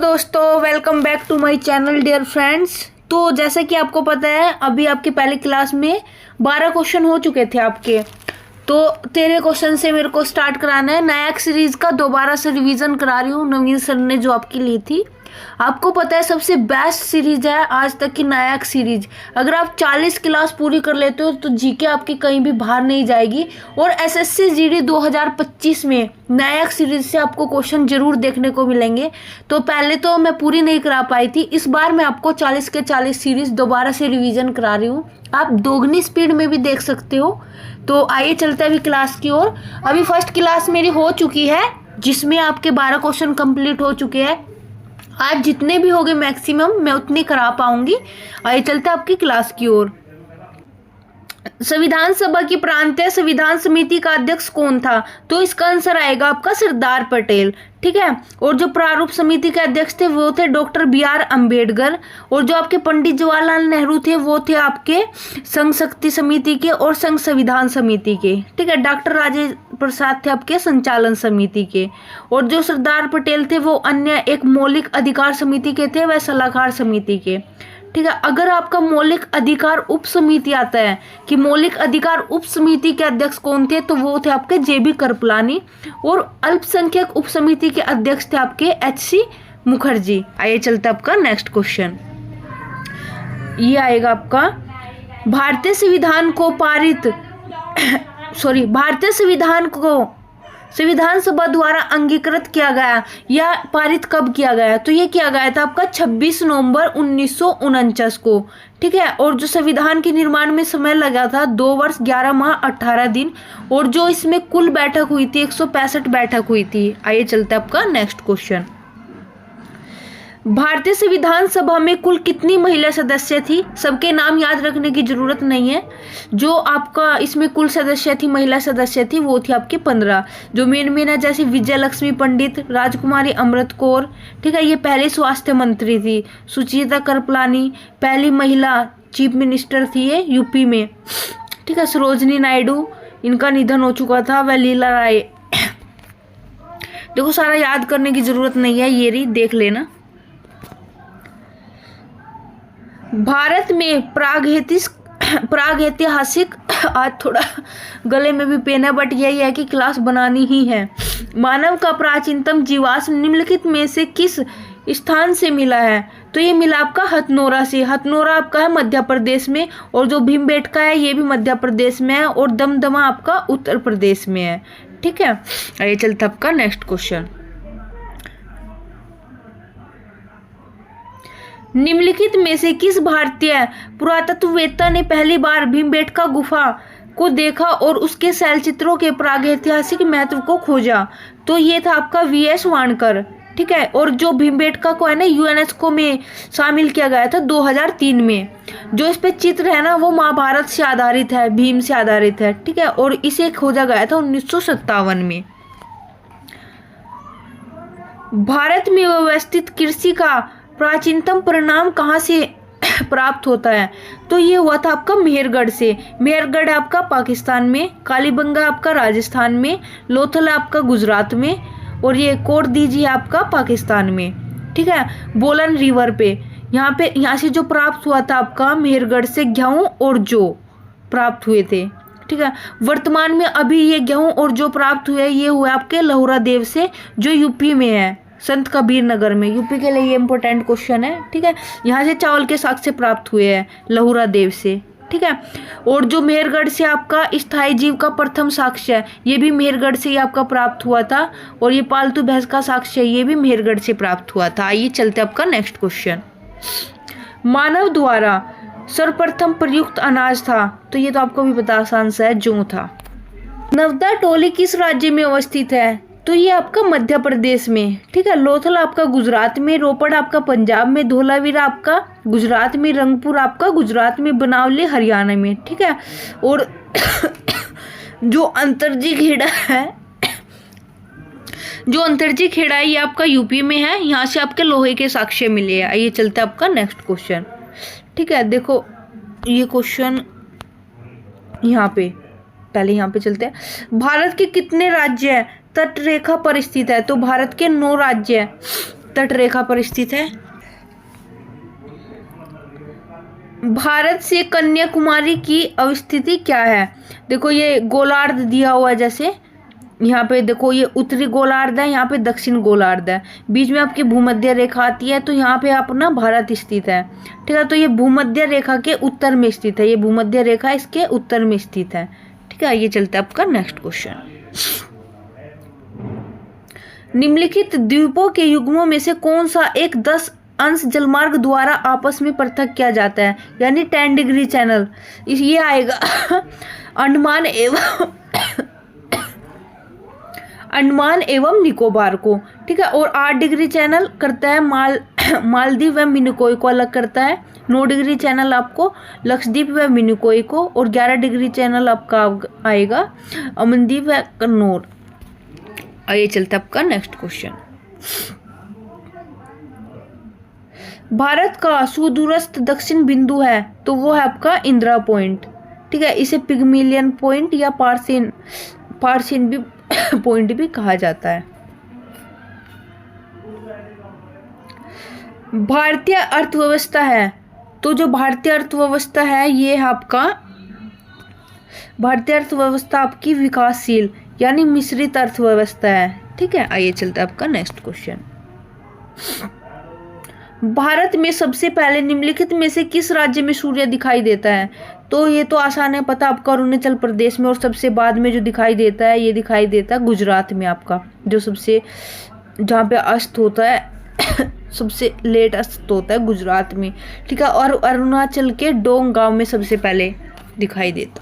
दोस्तों, welcome back to my channel dear friends. तो जैसा कि आपको पता है, अभी आपकी पहली क्लास में 12 क्वेश्चन हो चुके थे आपके। तो 13 क्वेश्चन से मेरे को स्टार्ट कराना है। नायक सीरीज का दोबारा से रिवीजन करा रही हूँ, नवीन सर ने जो आपकी ली थी। आपको पता है सबसे बेस्ट सीरीज है आज तक की नायक सीरीज। अगर आप 40 क्लास पूरी कर लेते हो तो जीके आपकी कहीं भी बाहर नहीं जाएगी। और एसएससी जीडी 2025 में नायक सीरीज से आपको क्वेश्चन जरूर देखने को मिलेंगे। तो पहले तो मैं पूरी नहीं करा पाई थी, इस बार मैं आपको 40 के 40 सीरीज दोबारा से रिवीजन करा रही हूँ। आप दोगुनी स्पीड में भी देख सकते हो। तो आइए चलते हैं अभी क्लास की ओर। अभी फर्स्ट क्लास मेरी हो चुकी है, जिसमें आपके 12 क्वेश्चन कंप्लीट हो चुके हैं। आज जितने भी होंगे मैक्सिमम मैं उतने करा पाऊंगी। आइए चलते हैं आपकी क्लास की ओर। संविधान सभा की प्रांतीय संविधान समिति का अध्यक्ष कौन था? तो इसका आंसर आएगा आपका सरदार पटेल। ठीक है। और जो प्रारूप समिति के अध्यक्ष थे वो थे डॉक्टर BR अम्बेडकर। और जो आपके पंडित जवाहरलाल नेहरू थे वो थे आपके संघ शक्ति समिति के और संघ संविधान समिति के। ठीक है। डॉक्टर राजेंद्र प्रसाद थे आपके संचालन समिति के। और जो सरदार पटेल थे वो अन्य एक मौलिक अधिकार समिति के थे, वह सलाहकार समिति के। ठीक है। अगर आपका मौलिक अधिकार उप समिति आता है कि मौलिक अधिकार उप समिति के अध्यक्ष कौन थे, तो वो थे आपके JB कृपलानी। और अल्पसंख्यक उप समिति के अध्यक्ष थे आपके HC मुखर्जी। आइए चलते आपका नेक्स्ट क्वेश्चन। ये आएगा आपका भारतीय संविधान को संविधान सभा द्वारा अंगीकृत किया गया या पारित कब किया गया? तो ये किया गया था आपका 26 नवंबर 1949 को। ठीक है। और जो संविधान के निर्माण में समय लगा था 2 वर्ष 11 माह 18 दिन। और जो इसमें कुल बैठक हुई थी 165 बैठक हुई थी। आइए चलते आपका नेक्स्ट क्वेश्चन। भारतीय संविधान सभा में कुल कितनी महिला सदस्य थी? सबके नाम याद रखने की जरूरत नहीं है। जो आपका इसमें कुल सदस्य थी, महिला सदस्य थी, वो थी आपके 15। जो मेन है, जैसे विजय लक्ष्मी पंडित, राजकुमारी अमृत कौर। ठीक है। ये पहले स्वास्थ्य मंत्री थी। सुचेता कृपलानी पहली महिला चीफ मिनिस्टर थी ये यूपी में। ठीक है। सरोजनी नायडू, इनका निधन हो चुका था। वह लीला राय। देखो सारा याद करने की जरूरत नहीं है, ये रही, देख लेना। भारत में प्रागैतिहासिक आज थोड़ा गले में भी पेन है, बट यही है कि क्लास बनानी ही है। मानव का प्राचीनतम जीवाश्म निम्नलिखित में से किस स्थान से मिला है? तो ये मिला आपका हथनोरा से। हथनोरा आपका है मध्य प्रदेश में। और जो भीमबेटका है ये भी मध्य प्रदेश में है। और दमदमा आपका उत्तर प्रदेश में है। ठीक है। आइए चलते आपका नेक्स्ट क्वेश्चन। निम्नलिखित में से किस भारतीय पुरातत्ववेत्ता ने पहली बार भीमबेटका गुफा को देखा और उसके शैलचित्रों के प्रागैतिहासिक महत्व को खोजा? तो ये था आपका VS वाणकर। ठीक है। और जो भीमबेटका को है ना UNESCO में शामिल किया गया था 2003 में। जो इस पे चित्र है ना वो महाभारत से आधारित है, भीम से आधारित है। ठीक है। और इसे खोजा गया था 1957 में। भारत में व्यवस्थित कृषि का प्राचीनतम परिणाम कहाँ से प्राप्त होता है? तो ये हुआ था आपका मेहरगढ़ से। मेहरगढ़ आपका पाकिस्तान में, कालीबंगा आपका राजस्थान में, लोथल आपका गुजरात में, और ये कोट दीजिए आपका पाकिस्तान में। ठीक है। बोलन रिवर पे यहाँ से जो प्राप्त हुआ था आपका मेहरगढ़ से गेहूं और जौ प्राप्त हुए थे। ठीक है। वर्तमान में अभी ये गेहूं और जौ प्राप्त हुए ये हुए आपके लहुरा देव से, जो यूपी में है, संत कबीर नगर में। यूपी के लिए ये इंपॉर्टेंट क्वेश्चन है। ठीक है। यहाँ से चावल के साक्ष्य प्राप्त हुए हैं लहुरा देव से। ठीक है। और जो मेहरगढ़ से आपका स्थायी जीव का प्रथम साक्ष्य है ये भी मेहरगढ़ से ही आपका प्राप्त हुआ था। और ये पालतू भैंस का साक्ष्य ये भी मेहरगढ़ से प्राप्त हुआ था। आइए चलते आपका नेक्स्ट क्वेश्चन। मानव द्वारा सर्वप्रथम प्रयुक्त अनाज था? तो ये तो आपको भी पता आसान सा है, जौ था। नवदा टोली किस राज्य में अवस्थित है? तो ये आपका मध्य प्रदेश में। ठीक है। लोथल आपका गुजरात में, रोपड़ आपका पंजाब में, धोलावीरा आपका गुजरात में, रंगपुर आपका गुजरात में, बनावली हरियाणा में। ठीक है। और जो अंतरजी खेड़ा है ये आपका यूपी में है। यहाँ से आपके लोहे के साक्ष्य मिले हैं। आइए चलते आपका नेक्स्ट क्वेश्चन। ठीक है। देखो ये क्वेश्चन पहले यहाँ पे चलते हैं। भारत के कितने राज्य हैं तट रेखा पर स्थित है? तो भारत के 9 राज्य हैं। तट रेखा पर स्थित है। भारत से कन्याकुमारी की अवस्थिति क्या है? देखो ये गोलार्ध दिया हुआ है, जैसे यहाँ पे देखो ये उत्तरी गोलार्ध है, यहाँ पे दक्षिण गोलार्ध है, बीच में आपकी भूमध्य रेखा आती है, तो यहाँ पे अपना भारत स्थित है। ठीक है, तो ये भूमध्य रेखा के उत्तर में स्थित है, ये भूमध्य रेखा इसके उत्तर में स्थित है। ठीक है, ये चलता है आपका नेक्स्ट क्वेश्चन। निम्नलिखित द्वीपों के युग्मों में से कौन सा एक 10 अंश जलमार्ग द्वारा आपस में पृथक किया जाता है, यानी 10 डिग्री चैनल? ये आएगा अंडमान एवं निकोबार को। ठीक है, और 8 डिग्री चैनल करता है मालदीव व मिनिकॉय को अलग करता है। 9 डिग्री चैनल आपको लक्षद्वीप व मिनिकॉय को, और 11 डिग्री चैनल आपका आएगा अमनदीप व कन्नौर। आइए चलते आपका नेक्स्ट क्वेश्चन। भारत का सुदूरस्थ दक्षिण बिंदु है, तो वो है आपका इंदिरा पॉइंट। ठीक है, इसे पिग्मेलियन पॉइंट या पार्सियन भी पॉइंट भी कहा जाता है। भारतीय अर्थव्यवस्था है, तो जो भारतीय अर्थव्यवस्था है ये आपका भारतीय अर्थव्यवस्था आपकी विकासशील यानी मिश्रित अर्थव्यवस्था है। ठीक है, आइए चलते हैं आपका नेक्स्ट क्वेश्चन। भारत में सबसे पहले निम्नलिखित में से किस राज्य में सूर्य दिखाई देता है? तो ये तो आसान है पता आपका, अरुणाचल प्रदेश में। और सबसे बाद में जो दिखाई देता है ये दिखाई देता है गुजरात में आपका, जो सबसे जहाँ पे अस्त होता है सबसे लेट अस्त होता है गुजरात में। ठीक है, और अरुणाचल के डोंग गांव में सबसे पहले दिखाई देता है।